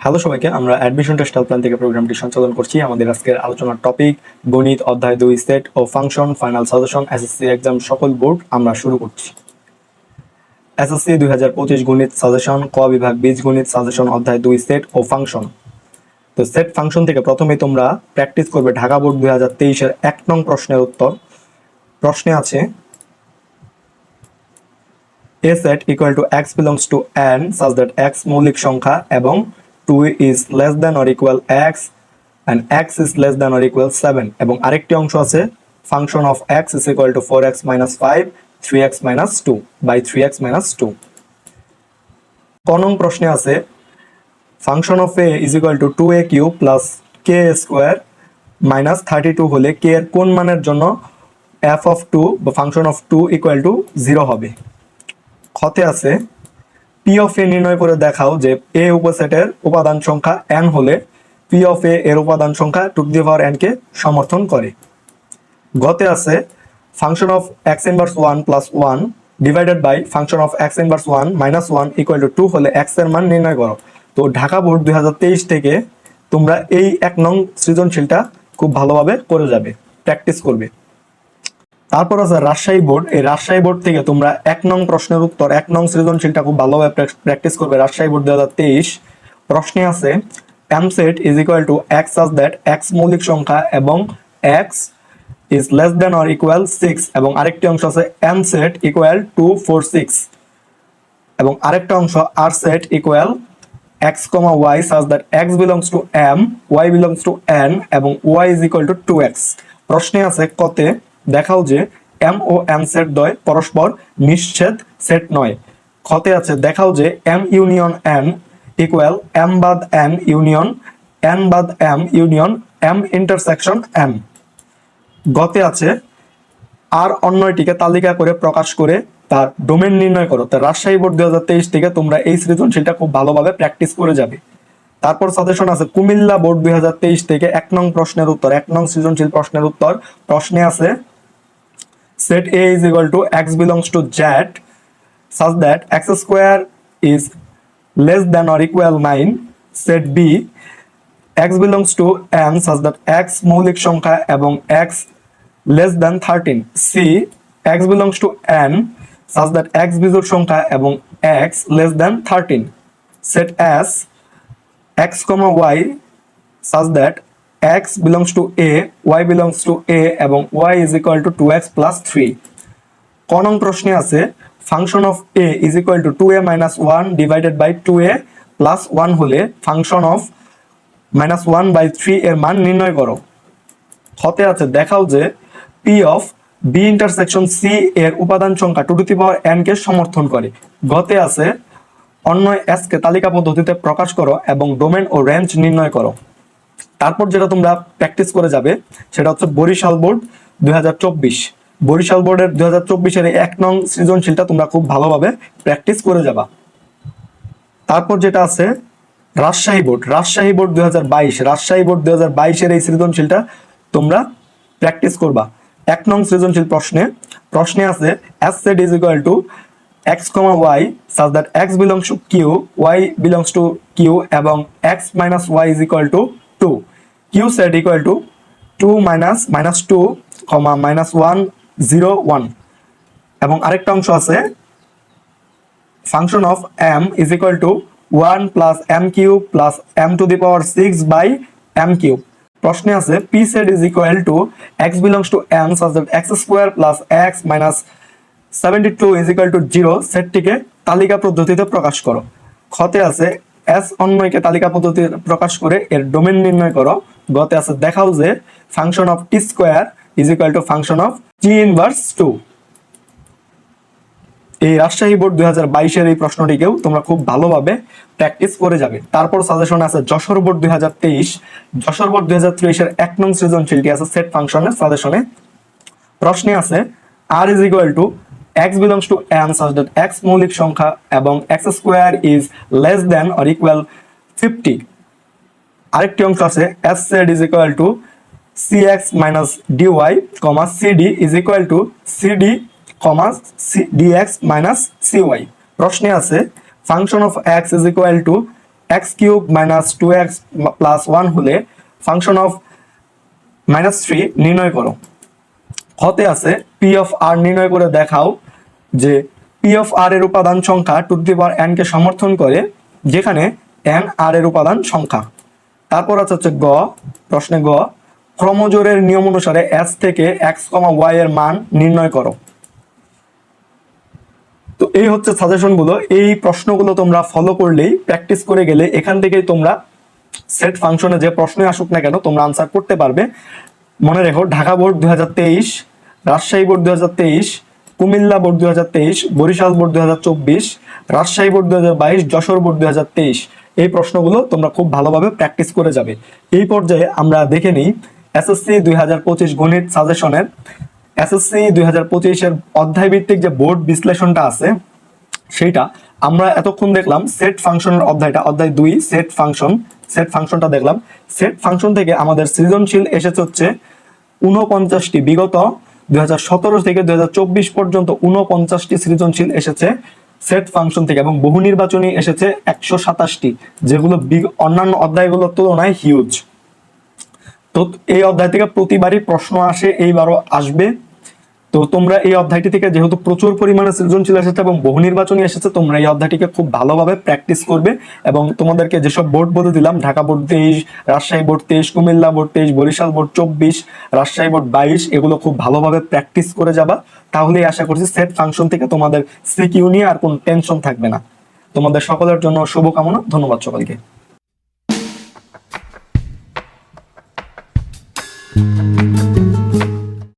Hello সবাইকে, আমরা admission test helpline থেকে প্রোগ্রামটি সঞ্চালন করছি। আমাদের আজকের আলোচনার টপিক গণিত অধ্যায় 2 সেট ও function final suggestion SSC exam সকল বোর্ড। আমরা শুরু করছি। এসএসসি 2025 গণিত সাজেশন ক বিভাগ বীজগণিত সাজেশন অধ্যায় 2 সেট ও ফাংশন। তো সেট ফাংশন থেকে প্রথমেই তোমরা প্র্যাকটিস করবে ঢাকা বোর্ড 2023 এর 1 নং প্রশ্নের উত্তর। প্রশ্নে আছে a set equal to x belongs to n such that x মৌলিক সংখ্যা এবং 2 is less than or equal x and x is less than or equal 7 এবং আরেকটি অংশ আছে function of x is equal to 4x minus 5 3x minus 2 by 3x minus 2। ক নং প্রশ্নে আছে function of a is equal to 2a cube plus k square minus 32 হলে k এর কোন মানের জন্য f of 2 বা function of 2 equal to 0 হবে। খতে আছে p of a নির্ণয় করে দেখাও যে a উপসেটের উপাদান সংখ্যা n হলে p of a এর উপাদান সংখ্যা 2 to the power n কে সমর্থন করে। গতে আছে function of x inverse 1 plus 1 divided by function of x inverse 1 minus 1 equal to 2 হলে x এর মান নির্ণয় করো। তো ঢাকা বোর্ড 2023 থেকে তোমরা এই 1 নং সৃজনশীলটা খুব ভালোভাবে করে যাবে, প্র্যাকটিস করবে। তারপর আছে রাজশাহী বোর্ড। এই রাজশাহী বোর্ড থেকে তোমরা 1 নং প্রশ্নের উত্তর 1 নং সৃজনশীলটা খুব ভালোভাবে প্র্যাকটিস করবে। রাজশাহী বোর্ড 2023 প্রশ্নে আছে m set is equal to x such that x মৌলিক সংখ্যা এবং x is less than or equal 6 এবং আরেকটি অংশ আছে m set equal to 4 6 এবং আরেকটা অংশ r set equal x, y such that x belongs to m, y belongs to n এবং y is equal to 2x। প্রশ্নে আছে কতে দেখাও যে m ও n সেট দ্বয় পরস্পর নিশ্ছেদ সেট নয়। খতে আছে দেখাও যে m union n equal m বাদ n ইউনিয়ন n বাদ m union m intersection m। গতে আছে আর অন্যটিকে তালিকা করে প্রকাশ করে তার ডোমেন নির্ণয় করো। তো রাজশাহী বোর্ড 2023 থেকে তোমরা এই সৃজনশীলটা খুব ভালোভাবে প্র্যাকটিস করে যাবে। তারপর সাজেশন আছে কুমিল্লা বোর্ড 2023 থেকে 1 নং প্রশ্নের উত্তর 1 নং সৃজনশীল প্রশ্নের উত্তর। প্রশ্নে আছে set a is equal to x belongs to z such that x square is less than or equal 9, set b x belongs to n such that x মৌলিক সংখ্যা এবং x less than 13, c x belongs to n such that x বিজোড় সংখ্যা এবং x less than 13, set s x, y such that x belongs to a, y belongs to a এবং y is equal to 2x plus 3। ক নং প্রশ্নে আছে function of a is equal to 2a minus 1 divided by 2a plus 1 হলে function of minus 1 by 3 এর মান নির্ণয় করো। খতে আছে দেখাও যে p of b intersection c এর উপাদান সংখ্যা 2 to the power n কে সমর্থন করে। গতে আছে অন্যয় s কে তালিকা পদ্ধতিতে প্রকাশ করো এবং ডোমেন ও রেঞ্জ নির্ণয় করো। তারপর যেটা তোমরা প্র্যাকটিস করে যাবে সেটা হচ্ছে বরিশাল বোর্ড 2024। বরিশাল বোর্ডের 2024 এর 1 নং সৃজনশীলটা তোমরা খুব ভালোভাবে প্র্যাকটিস করে যাবা। তারপর যেটা আছে রাজশাহী বোর্ড 2022, রাজশাহী বোর্ড 2022 এর এই সৃজনশীলটা তোমরা প্র্যাকটিস করবা। 1 নং সৃজনশীল প্রশ্নে আছে s set is equal to x, y such that x belongs to q, y belongs to q এবং x minus y is equal to 2, q set equal to 2 minus 2, minus 1 0 1 এবং আরেকটা অংশ আছে function of m is equal to 1 plus m cube plus m to the power 6 by m cube। প্রশ্নে আছে p set is equal to x belongs to m such that x square plus x minus 72 is equal to 0 সেটটিকে তালিকা পদ্ধতিতে প্রকাশ করো। খতে আছে s অন্যকে তালিকা পদ্ধতিতে প্রকাশ করে এর ডোমেন নির্ণয় করো। গতে আছে দেখাও যে function of t square is equal to function of t inverse 2। এই রাজশাহী বোর্ড 2022 এর এই প্রশ্নটিকেও তোমরা খুব ভালোভাবে প্র্যাকটিস করে যাবে। তারপর সাজেশন আছে যশোর বোর্ড 2023, যশোর বোর্ড 2023 এর 1 নং সৃজনশীলটি আছে সেট ফাংশনের সাজেশনে। প্রশ্নে আছে r is equal to x belongs to n such that x মৌলিক সংখ্যা এবং x square is less than or equal 50। আরেকটি অংশ আছে s set is equal to cx minus dy, cd is equal to cd, dx minus cy। প্রশ্নে আছে function of x is equal to x cube minus 2x plus 1 হলে function of -3 নির্ণয় করো। হতে আছে পি অফ আর নির্ণয় করে দেখাও যে পি অফ আর এর উপাদান সংখ্যা টু দি পাওয়ার n কে সমর্থন করে, যেখানে n আর এর উপাদান সংখ্যা। তারপর হচ্ছে গ, প্রশ্নে গ, ক্রমজোড়ের নিয়ম অনুসারে s থেকে x, y এর মান নির্ণয় করো। তো এই হচ্ছে সাজেশন গুলো। এই প্রশ্নগুলো তোমরা ফলো করলেই, প্র্যাকটিস করে গেলে এখান থেকেই তোমরা সেট ফাংশনে যে প্রশ্নই আসুক না কেন তোমরা আনসার করতে পারবে। মনে রেখো, Dhaka board 2023, Rajshahi board 2023, Comilla board 2023, Barishal board 2024, Rajshahi board 2022, Jessore board 2023, এই প্রশ্নগুলো তোমরা খুব ভালোভাবে প্র্যাকটিস করে যাবে। এই পর্যায়ে আমরা দেখে নিই এসএসসি 2025 গণিত সাজেশনের এসএসসি 2025 এর অধ্যায় ভিত্তিক যে বোর্ড বিশ্লেষণটা আছে সেইটা আমরা এতক্ষণ দেখলাম। সেট ফাংশনের অধ্যায়টা, অধ্যায় 2 সেট ফাংশনটা দেখলাম। সেট ফাংশন থেকে আমাদের সৃজনশীল এসেছে হচ্ছে 49টি। বিগত 2017 থেকে 2024 পর্যন্ত 49টি সৃজনশীল এসেছে সেট ফাংশন থেকে, এবং বহু নির্বাচনী এসেছে 127টি, যেগুলো অন্যান্য অধ্যায়গুলোর তুলনায় হিউজ। তো এই অধ্যায় থেকে প্রতিবারই প্রশ্ন আসে, এইবারও আসবে। তো তোমরা এই অধ্যায়টি থেকে যেহেতু প্রচুর পরিমাণে সৃজনশীল এসেছে এবং বহু নির্বাচনী এসেছে, তোমরা এই অধ্যায়টিকে খুব ভালোভাবে প্র্যাকটিস করবে। এবং তোমাদেরকে যেসব বোর্ড বলে দিলাম, Dhaka board 23, Rajshahi board 23, Comilla board 23, Barishal board 24, Rajshahi board 22, এগুলো খুব ভালোভাবে প্র্যাকটিস করে যাবা। তাহলেই আশা করছি সেট ফাংশন থেকে তোমাদের সিকিউ নিয়ে আর কোনো টেনশন থাকবে না। তোমাদের সকলের জন্য শুভকামনা। ধন্যবাদ সকলকে।